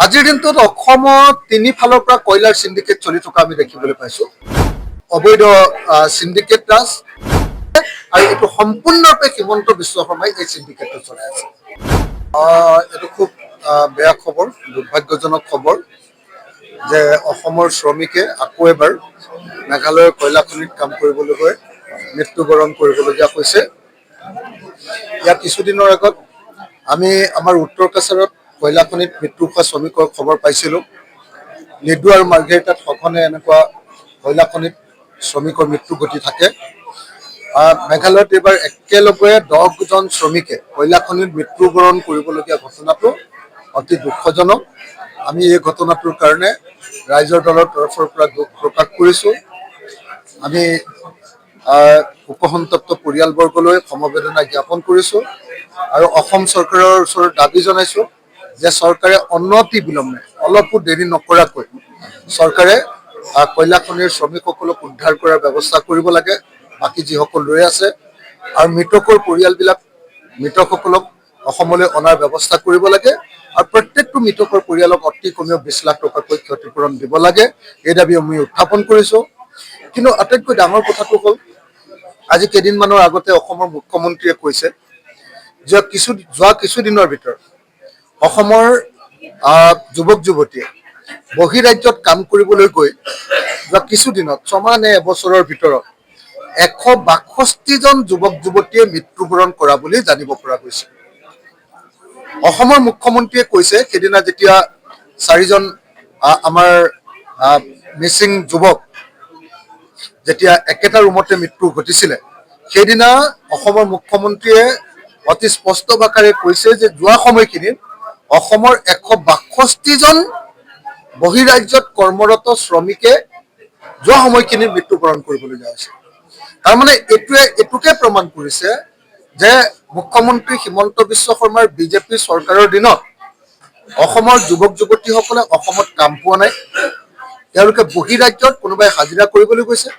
আজিৰ দিনটোত অসমত তিনিফালৰ পৰা কয়লাৰ সিন্ডিকেট চলি থকা আমি দেখিবলৈ পাইছো। অবৈধ সিন্ডিকেট ৰাজ আৰু এইটো সম্পূৰ্ণৰূপে হিমন্ত বিশ্ব শৰ্মাই এই সিন্ডিকেটটো চলাই আছে। এইটো খুব বেয়া খবৰ, দুৰ্ভাগ্যজনক খবৰ যে অসমৰ শ্ৰমিকে আকৌ এবাৰ মেঘালয়ৰ কয়লা খনিত কাম কৰিবলৈ গৈ মৃত্যুবৰণ কৰিবলগীয়া হৈছে। ইয়াৰ কিছুদিনৰ আগত আমি আমাৰ উত্তৰ কাছাৰত কয়লা খনিত মৃত্যু হোৱা শ্ৰমিকৰ খবৰ পাইছিলোঁ। লিডু আৰু মাৰ্ঘেৰিটাত সঘনে এনেকুৱা কয়লা খনিত শ্ৰমিকৰ মৃত্যু ঘটি থাকে। মেঘালয়ত এইবাৰ একেলগে 10জন শ্ৰমিকে কয়লা খনিত মৃত্যুবৰণ কৰিবলগীয়া ঘটনাটো অতি দুখজনক। আমি এই ঘটনাটোৰ কাৰণে ৰাইজৰ দলৰ তৰফৰ পৰা দুখ প্ৰকাশ কৰিছোঁ। আমি শোকসন্তপ্ত পৰিয়ালবৰ্গলৈ সমবেদনা জ্ঞাপন কৰিছোঁ আৰু অসম চৰকাৰৰ ওচৰত দাবী জনাইছোঁ যে চৰকাৰে অনতি বিলম্বে অলপো দেৰি নকৰাকৈ চৰকাৰে কয়লা খনিৰ শ্ৰমিকসকলক উদ্ধাৰ কৰাৰ ব্যৱস্থা কৰিব লাগে। বাকী যিসকল ৰৈ আছে আৰু মৃতকৰ পৰিয়ালবিলাক মৃতকসকলক অসমলৈ অনাৰ ব্যৱস্থা কৰিব লাগে আৰু প্ৰত্যেকটো মৃতকৰ পৰিয়ালক অতি কমেও 20 লাখ টকাকৈ ক্ষতিপূৰণ দিব লাগে। এই দাবী আমি উত্থাপন কৰিছোঁ। কিন্তু আটাইতকৈ ডাঙৰ কথাটো হ'ল আজি কেইদিনমানৰ আগতে অসমৰ মুখ্যমন্ত্ৰীয়ে কৈছে যে যোৱা কিছুদিনৰ ভিতৰত অসমৰ যুৱক যুৱতীয়ে বহিৰাজ্যত কাম কৰিবলৈ গৈ যোৱা কিছুদিনত 6 মাহ নে এবছৰৰ ভিতৰত 162জন যুৱক যুৱতীয়ে মৃত্যুবৰণ কৰা বুলি জানিব পৰা গৈছে। অসমৰ মুখ্যমন্ত্ৰীয়ে কৈছে সেইদিনা যেতিয়া 4জন আমাৰ মিচিং যুৱক যেতিয়া একেটা ৰুমতে মৃত্যু ঘটিছিলে, সেইদিনা অসমৰ মুখ্যমন্ত্ৰীয়ে অতি স্পষ্ট ভাষাৰে কৈছে যে যোৱা সময়খিনিত অসমৰ 162জন বহিৰাজ্যত কৰ্মৰত শ্ৰমিকে যোৱা সময়খিনিত মৃত্যুবৰণ কৰিবলগীয়া হৈছে। তাৰমানে এইটোকে প্ৰমাণ কৰিছে যে মুখ্যমন্ত্ৰী হিমন্ত বিশ্ব শৰ্মাৰ বিজেপি চৰকাৰৰ দিনত অসমৰ যুৱক যুৱতীসকলে অসমত কাম পোৱা নাই। তেওঁলোকে বহিৰাজ্যত কোনোবাই হাজিৰা কৰিবলৈ গৈছে,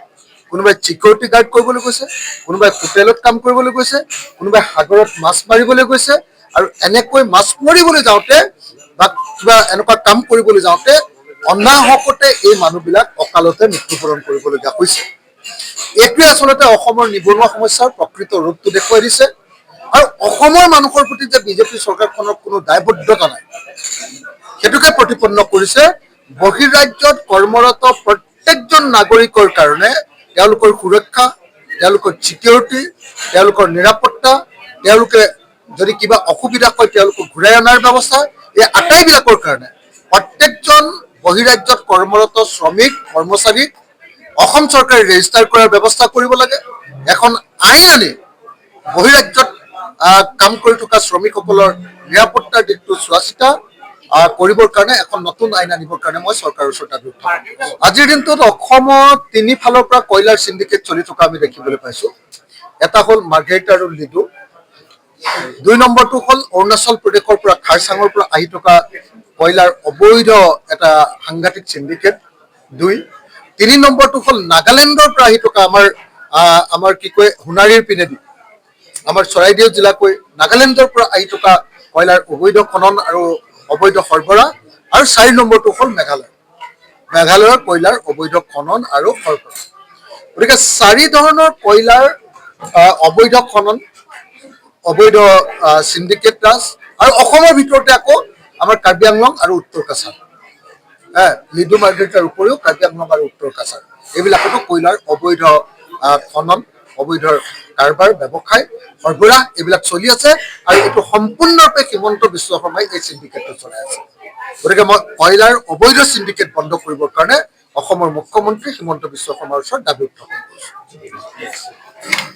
কোনোবাই চিকিউৰিটি গাৰ্ড কৰিবলৈ গৈছে, কোনোবাই হোটেলত কাম কৰিবলৈ গৈছে, কোনোবাই সাগৰত মাছ মাৰিবলৈ গৈছে আৰু এনেকৈ মাছ মাৰিবলৈ যাওঁতে বা কিবা এনেকুৱা কাম কৰিবলৈ যাওঁতে অনাহকতে এই মানুহবিলাক অকালতে মৃত্যুবৰণ কৰিবলগীয়া হৈছে। এইটোৱে আচলতে অসমৰ নিবনুৱা সমস্যাৰ প্ৰকৃত ৰূপটো দেখুৱাই দিছে আৰু অসমৰ মানুহৰ প্ৰতি যে বিজেপি চৰকাৰখনৰ কোনো দায়বদ্ধতা নাই সেইটোকে প্ৰতিপন্ন কৰিছে। বহিৰাজ্যত কৰ্মৰত প্ৰত্যেকজন নাগৰিকৰ কাৰণে তেওঁলোকৰ সুৰক্ষা, তেওঁলোকৰ চিকিউৰিটি, তেওঁলোকৰ নিৰাপত্তা, তেওঁলোকে যদি কিবা অসুবিধা হয় তেওঁলোকক ঘূৰাই অনাৰ ব্যৱস্থা, এই আটাইবিলাকৰ কাৰণে প্ৰত্যেকজন বহিৰাজ্যত কৰ্মৰত শ্ৰমিক কৰ্মচাৰীক অসম চৰকাৰে ৰেজিষ্টাৰ কৰাৰ ব্যৱস্থা কৰিব লাগে। এখন আইন আনি বহিৰাজ্যত কাম কৰি থকা শ্ৰমিকসকলৰ নিৰাপত্তাৰ দিশটো চোৱা চিতা কৰিবৰ কাৰণে এখন নতুন আইন আনিবৰ কাৰণে মই চৰকাৰৰ ওচৰত দাবী উত্থাপন কৰিছোঁ। আজিৰ দিনটোত অসমত তিনিফালৰ পৰা কয়লাৰ সিন্ডিকেট চলি থকা আমি দেখিবলৈ পাইছোঁ। এটা হ'ল মাৰ্ঘেৰিটা আৰু লিডু, 2 নম্বৰটো হ'ল অৰুণাচল প্ৰদেশৰ পৰা খাৰচাঙৰ পৰা আহি থকা কয়লাৰ অবৈধ এটা সাংঘাতিক সিন্ডিকেট 2, 3 নম্বৰটো হ'ল নাগালেণ্ডৰ পৰা আহি থকা আমাৰ কি কয় সোণাৰীৰ পিনেদি আমাৰ চৰাইদেউ জিলাকৈ নাগালেণ্ডৰ পৰা আহি থকা কয়লাৰ অবৈধ খনন আৰু অবৈধ সৰবৰাহ, আৰু 4 নম্বৰটো হ'ল মেঘালয়ৰ কয়লাৰ অবৈধ খনন আৰু সৰবৰাহ। গতিকে 4 ধৰণৰ কয়লাৰ অবৈধ খনন, অবৈধ সিন্ডিকেট ৰাজ আৰু অসমৰ ভিতৰতে আকৌ আমাৰ কাৰ্বি আংলং আৰু উত্তৰ কাছাৰ, লিডু মাৰ্ঘেৰিটাৰ উপৰিও কাৰ্বি আংলং আৰু উত্তৰ কাছাৰ এইবিলাকতো কয়লাৰ অবৈধ খনন, অবৈধ কাৰবাৰ, ব্যৱসায়, সৰবৰাহ এইবিলাক চলি আছে আৰু এইটো সম্পূৰ্ণৰূপে হিমন্ত বিশ্ব শৰ্মাই এই সিন্ডিকেটটো চলাই আছে। গতিকে মই কয়লাৰ অবৈধ সিন্ডিকেট বন্ধ কৰিবৰ কাৰণে অসমৰ মুখ্যমন্ত্ৰী হিমন্ত বিশ্ব শৰ্মাৰ ওচৰত দাবী উত্থাপন কৰিছোঁ।